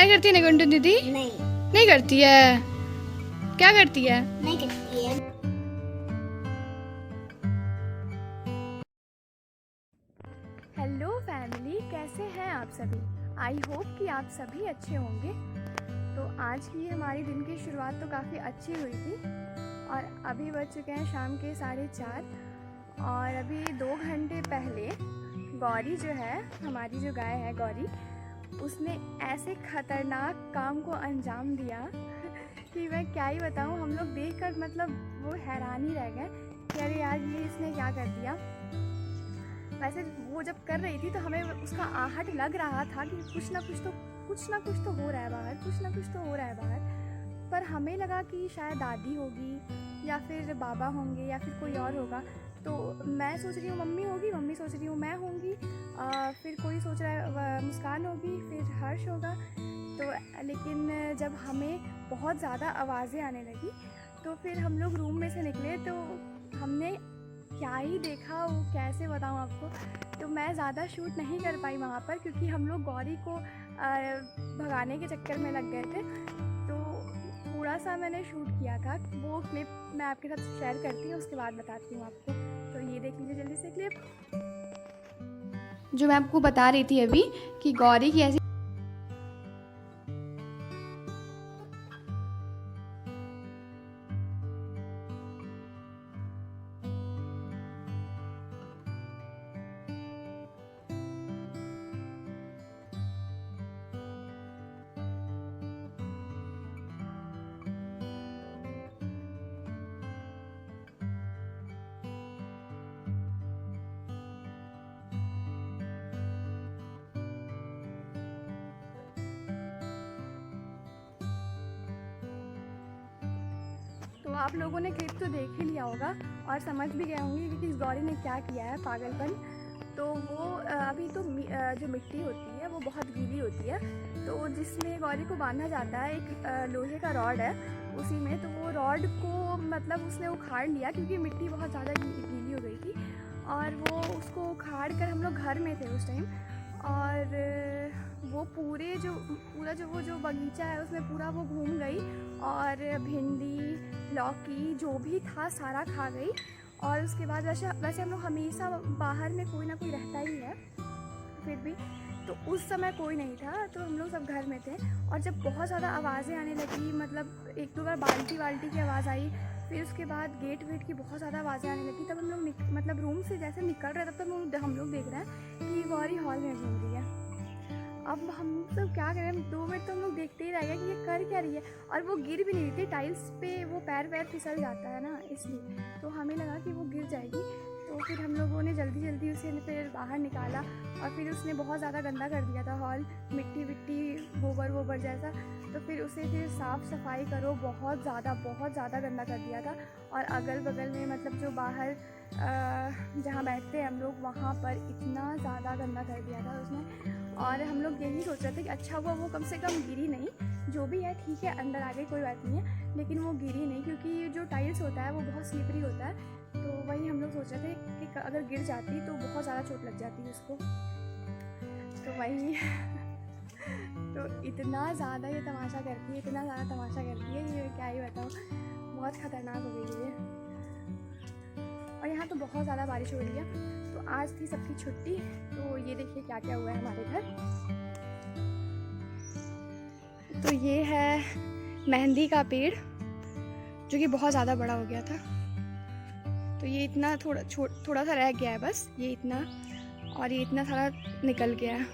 प्यार करती है ना गुंटू दीदी? नहीं। नहीं करती है? क्या करती है? नहीं करती है। हेलो फैमिली, कैसे हैं आप सभी? आई होप कि आप सभी अच्छे होंगे। तो आज की हमारी दिन की शुरुआत तो काफ़ी अच्छी हुई थी और अभी बज चुके हैं शाम के 4:30 और अभी 2 घंटे पहले गौरी जो है, हमारी जो गाय है गौरी, उसने ऐसे ख़तरनाक काम को अंजाम दिया कि मैं क्या ही बताऊं। हम लोग देखकर मतलब वो हैरान ही रह गए कि अरे यार ये इसने क्या कर दिया। वैसे वो जब कर रही थी तो हमें उसका आहट लग रहा था कि कुछ ना कुछ तो हो रहा है बाहर, कुछ ना कुछ तो हो रहा है बाहर। पर हमें लगा कि शायद दादी होगी या फिर बाबा होंगे या फिर कोई और होगा। तो मैं सोच रही हूँ मम्मी होगी, मम्मी सोच रही हूँ मैं होंगी, फिर कोई सोच रहा है मुस्कान होगी, फिर हर्ष होगा। तो लेकिन जब हमें बहुत ज़्यादा आवाज़ें आने लगी तो फिर हम लोग रूम में से निकले तो हमने क्या ही देखा, वो कैसे बताऊँ आपको। तो मैं ज़्यादा शूट नहीं कर पाई वहाँ पर क्योंकि हम लोग गौरी को भगाने के चक्कर में लग गए थे। तो थोड़ा सा मैंने शूट किया था, वो क्लिप मैं आपके साथ शेयर करती हूँ, उसके बाद बताती हूँ आपको। तो ये देख लीजिए जल्दी से क्लिप जो मैं आपको बता रही थी अभी कि गौरी की ऐसी तो आप लोगों ने क्लिप तो देख ही लिया होगा और समझ भी गए होंगे कि इस गौरी ने क्या किया है, पागलपन। तो वो अभी तो जो मिट्टी होती है वो बहुत गीली होती है, तो जिसमें गौरी को बांधा जाता है एक लोहे का रॉड है उसी में। तो वो रॉड को मतलब उसने उखाड़ लिया क्योंकि मिट्टी बहुत ज़्यादा गीली हो गई थी और वो उसको उखाड़ कर, हम लोग घर में थे उस टाइम, और वो पूरा जो बगीचा है उसमें पूरा वो घूम गई और भिंडी लौकी जो भी था सारा खा गई। और उसके बाद वैसे हम लोग हमेशा बाहर में कोई ना कोई रहता ही है, फिर भी तो उस समय कोई नहीं था, तो हम लोग सब घर में थे। और जब बहुत ज़्यादा आवाज़ें आने लगी, मतलब 1-2 बार बाल्टी की आवाज़ आई, फिर उसके बाद गेट की बहुत ज़्यादा आवाज़ें आने लगी, तब हम लोग मतलब रूम से जैसे निकल रहे तब तक हम लोग देख रहे हैं कि गौरी हॉल में घूम रही है। अब हम सब क्या करें, 2 मिनट तो हम लोग देखते ही रह गए कि ये कर क्या रही है। और वो गिर भी नहीं रही थी, टाइल्स पे वो पैर फिसल जाता है ना, इसलिए तो हमें लगा कि वो गिर जाएगी। तो फिर हम लोगों ने जल्दी उसे फिर बाहर निकाला और फिर उसने बहुत ज़्यादा गंदा कर दिया था हॉल, मिट्टी गोबर जैसा। तो फिर उसे फिर साफ़ सफाई करो, बहुत ज़्यादा गंदा कर दिया था। और अगल बगल में मतलब जो बाहर जहाँ बैठते हैं हम लोग वहाँ पर इतना ज़्यादा गंदा कर दिया था उसने। और हम लोग यही सोच रहे थे कि अच्छा हुआ वो कम से कम गिरी नहीं, जो भी है ठीक है, अंदर आ गई कोई बात नहीं है, लेकिन वो गिरी नहीं क्योंकि जो टाइल्स होता है वो बहुत स्लिपरी होता है। तो वही हम लोग सोच रहे थे कि अगर गिर जाती तो बहुत ज़्यादा चोट लग जाती उसको। तो वही तो इतना ज़्यादा ये तमाशा करती है, इतना ज़्यादा तमाशा करती है, ये क्या ही बताऊँ, बहुत ख़तरनाक हो गई है। और यहाँ तो बहुत ज़्यादा बारिश हो रही है। तो आज थी सबकी छुट्टी, तो ये देखिए क्या क्या हुआ है हमारे घर। तो ये है मेहंदी का पेड़ जो कि बहुत ज़्यादा बड़ा हो गया था, तो ये इतना थोड़ा सा रह गया है बस, ये इतना, और ये इतना सारा निकल गया है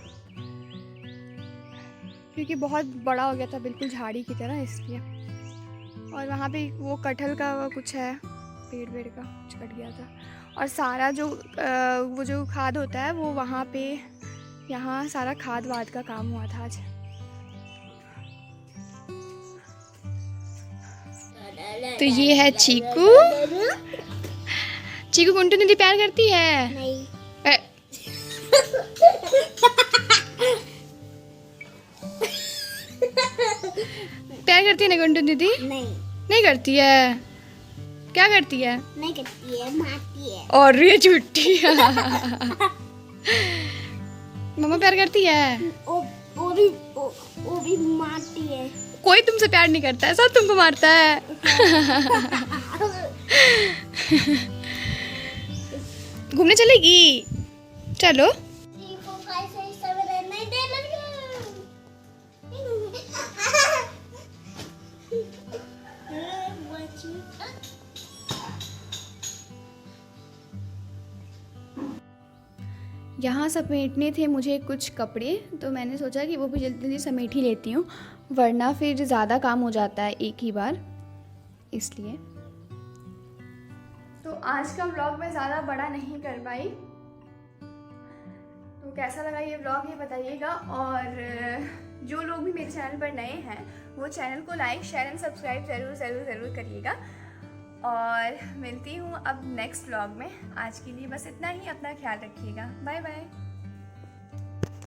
क्योंकि बहुत बड़ा हो गया था, बिल्कुल झाड़ी की तरह, इसलिए। और वहाँ पे वो कटहल का कुछ है, पेड़ का कुछ कट गया था। और सारा जो वो जो खाद होता है वो वहाँ पे, यहाँ सारा खाद वाद का काम हुआ था आज। तो ये है चीकू। चीकू गुंटू दीदी प्यार करती है? नहीं। प्यार करती है ना गुंटू दीदी? नहीं करती है? क्या करती है? नहीं करती है, मारती है। और ये झूठी है। मम्मा प्यार करती है? वो वो भी मारती है। कोई तुमसे प्यार नहीं करता है, सब तुमको मारता है। घूमने चलेगी? चलो। यहाँ समेटने थे मुझे कुछ कपड़े, तो मैंने सोचा कि वो भी जल्दी जल्दी समेट ही लेती हूँ, वरना फिर ज़्यादा काम हो जाता है एक ही बार, इसलिए। तो आज का व्लॉग मैं ज़्यादा बड़ा नहीं कर पाई, तो कैसा लगा ये व्लॉग ये बताइएगा। और जो लोग भी मेरे चैनल पर नए हैं वो चैनल को लाइक शेयर एंड सब्सक्राइब ज़रूर ज़रूर ज़रूर करिएगा। और मिलती हूँ अब नेक्स्ट व्लॉग में। आज के लिए बस इतना ही, अपना ख्याल रखिएगा, बाय बाय।